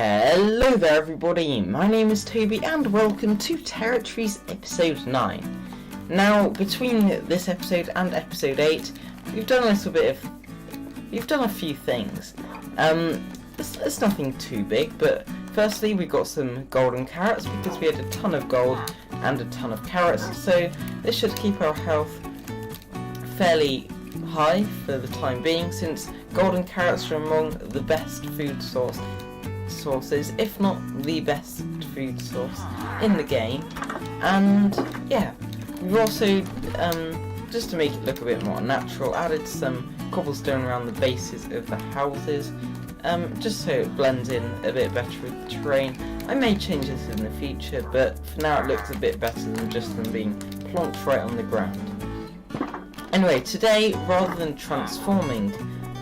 Hello there everybody, my name is Toby and welcome to Territories episode 9. Now, between this episode and episode 8, we've done a few things. It's nothing too big, but firstly we got some golden carrots because we had a ton of gold and a ton of carrots, so this should keep our health fairly high for the time being, since golden carrots are among the best food sources, if not the best food source in the game. And yeah, we've also, just to make it look a bit more natural, added some cobblestone around the bases of the houses, just so it blends in a bit better with the terrain. I may change this in the future, but for now it looks a bit better than just them being plonked right on the ground. Anyway, today, rather than transforming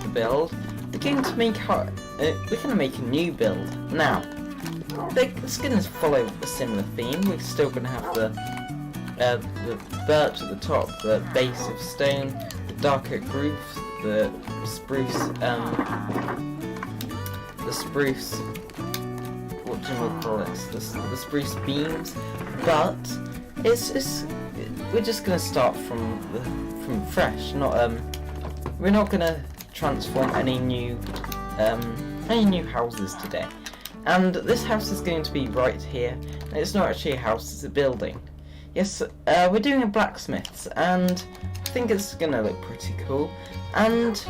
the build, we're going to make a new build. Now, it's going to follow a similar theme. We're still going to have the birch at the top, the base of stone, the dark oak roofs, the spruce, what do you call it? The spruce beams. But we're just going to start from fresh. We're not going to transform any new houses today. And this house is going to be right here. It's not actually a house, it's a building. Yes, we're doing a blacksmith's, and I think it's going to look pretty cool. And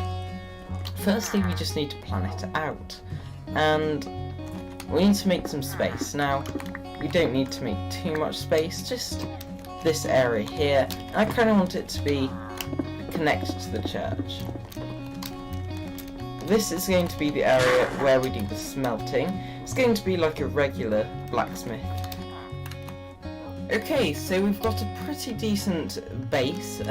firstly, we just need to plan it out. And we need to make some space. Now, we don't need to make too much space, just this area here. And I kind of want it to be connected to the church. This is going to be the area where we do the smelting. It's going to be like a regular blacksmith. Okay, so we've got a pretty decent base.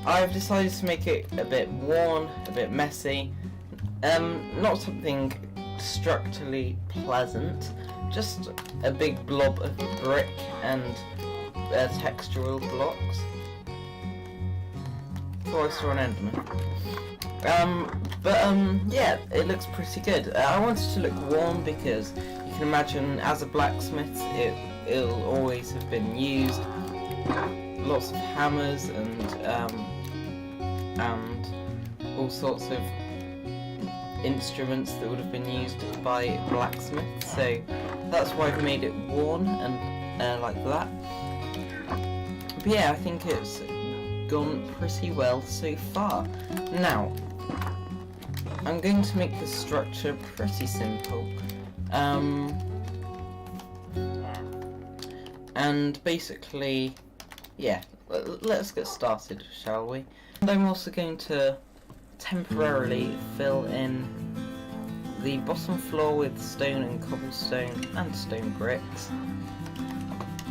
I've decided to make it a bit worn, a bit messy. Not something structurally pleasant, just a big blob of brick and textural blocks. Oh, I saw an enderman. Yeah, it looks pretty good. I wanted to look worn because you can imagine, as a blacksmith, it'll always have been used. Lots of hammers and all sorts of instruments that would have been used by blacksmiths. So that's why I've made it worn and like that. But yeah, I think it's gone pretty well so far. Now, I'm going to make the structure pretty simple. And basically, yeah, let's get started, shall we? And I'm also going to temporarily fill in the bottom floor with stone and cobblestone and stone bricks.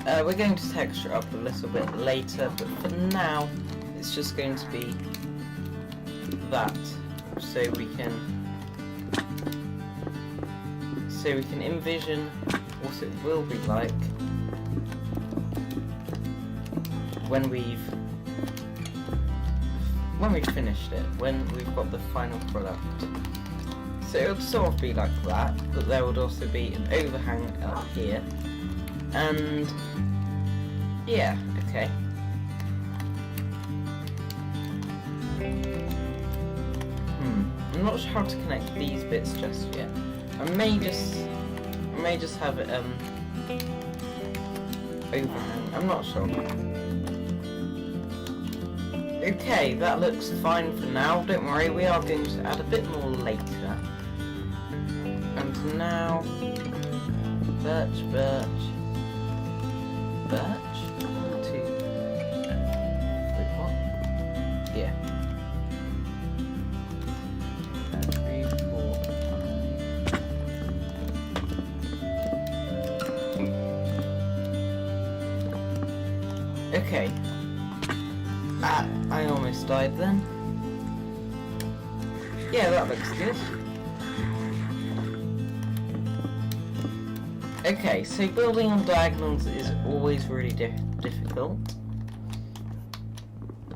We're going to texture up a little bit later, but for now it's just going to be that, so we can envision what it will be like when we've finished it, when we've got the final product. So it would sort of be like that, but there would also be an overhang up here, and yeah, okay. I'm not sure how to connect these bits just yet. I may just have it overhang. I'm not sure. Okay, that looks fine for now. Don't worry, we are going to add a bit more later. And now, birch. Yeah. 3, 4, 5. Okay. I almost died then. Yeah, that looks good. Okay, so building on diagonals is always really difficult.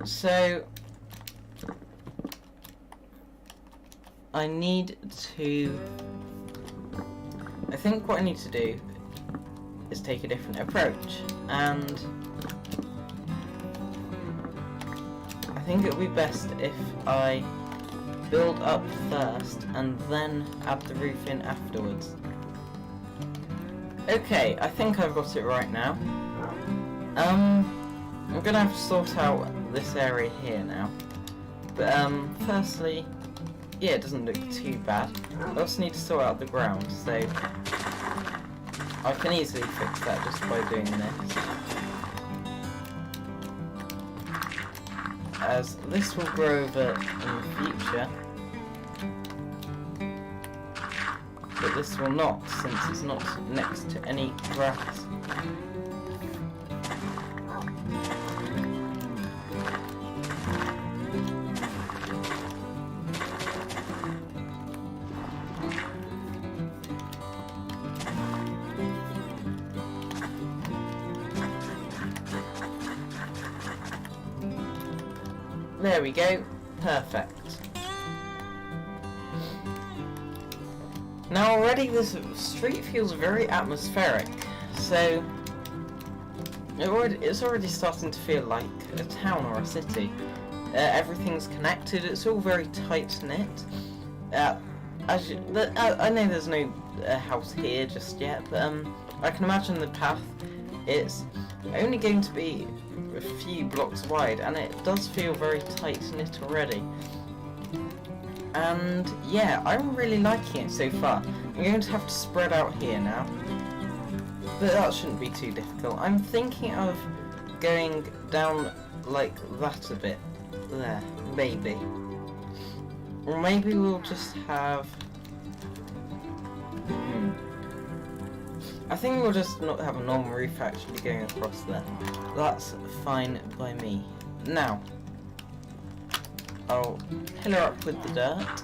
So I need to think what I need to do is take a different approach, and I think it would be best if I build up first and then add the roof in afterwards. Okay, I think I've got it right now. I'm gonna have to sort out this area here now. But firstly, yeah, it doesn't look too bad. I also need to sort out the ground, so I can easily fix that just by doing this. As this will grow over in the future, but this will not, since it's not next to any grass. There we go, perfect. Now already this street feels very atmospheric, so it's already starting to feel like a town or a city. Everything's connected, it's all very tight-knit. I know there's no house here just yet, but I can imagine the path. It's only going to be a few blocks wide, and it does feel very tight-knit already. And yeah, I'm really liking it so far. I'm going to have to spread out here now, but that shouldn't be too difficult. I'm thinking of going down like that a bit, there, maybe. Or maybe we'll just have... I think we'll just not have a normal roof actually going across there. That's fine by me. Now, I'll pillar up with the dirt.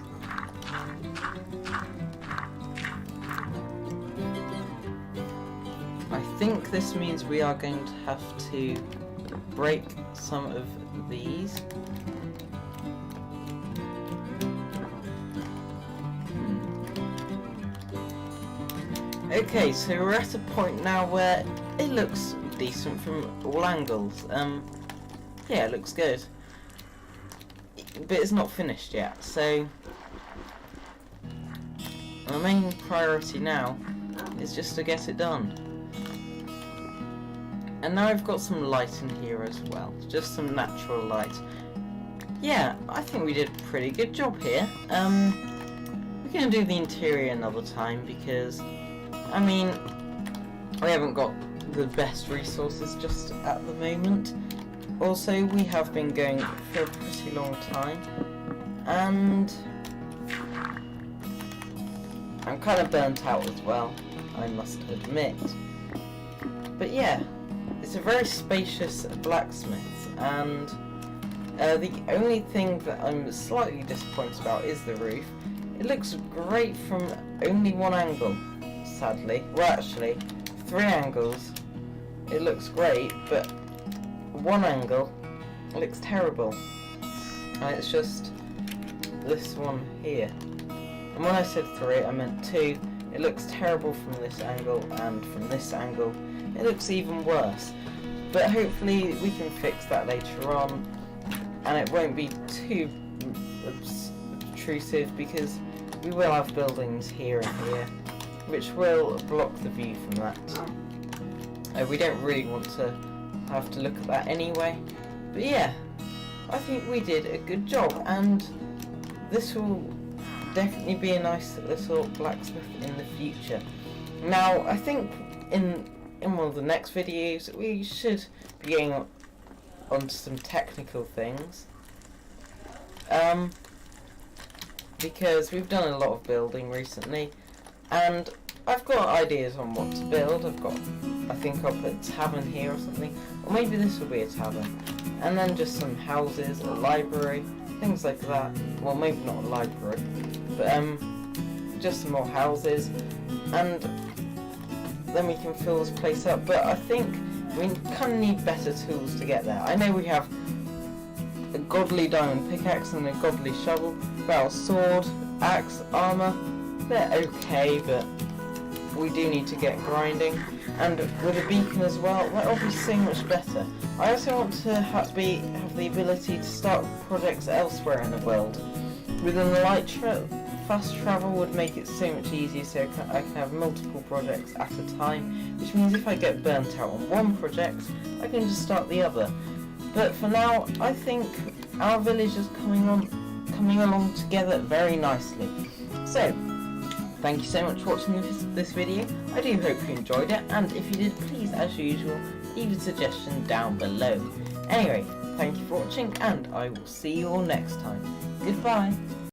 I think this means we are going to have to break some of these. Okay, so we're at a point now where it looks decent from all angles. Yeah, it looks good. But it's not finished yet, so my main priority now is just to get it done. And now I've got some light in here as well, just some natural light. Yeah, I think we did a pretty good job here. We're going to do the interior another time because, I mean, we haven't got the best resources just at the moment. Also, we have been going for a pretty long time, and I'm kind of burnt out as well, I must admit. But yeah, it's a very spacious blacksmith, and the only thing that I'm slightly disappointed about is the roof. It looks great from only one angle, sadly. Well, actually, 3 angles. It looks great, but one angle looks terrible. And it's just this one here. And when I said 3, I meant 2. It looks terrible from this angle, and from this angle it looks even worse. But hopefully we can fix that later on, and it won't be too obtrusive because we will have buildings here and here, which will block the view from that. We don't really want to have to look at that anyway. But yeah, I think we did a good job, and this will definitely be a nice little blacksmith in the future. Now, I think in one of the next videos we should be getting onto some technical things, because we've done a lot of building recently, and I've got ideas on what to build. I think I'll put a tavern here or something, or maybe this will be a tavern, and then just some houses, a library, things like that. Well, maybe not a library, but just some more houses, and then we can fill this place up. But I think we kind of need better tools to get there. I know we have a godly diamond pickaxe and a godly shovel, but our sword, axe, armour, they're okay, but we do need to get grinding, and with a beacon as well, that will be so much better. I also want to have the ability to start projects elsewhere in the world. Within the fast travel would make it so much easier, so I can have multiple projects at a time, which means if I get burnt out on one project, I can just start the other. But for now, I think our village is coming along together very nicely. So, thank you so much for watching this video. I do hope you enjoyed it, and if you did, please, as usual, leave a suggestion down below. Anyway, thank you for watching, and I will see you all next time. Goodbye.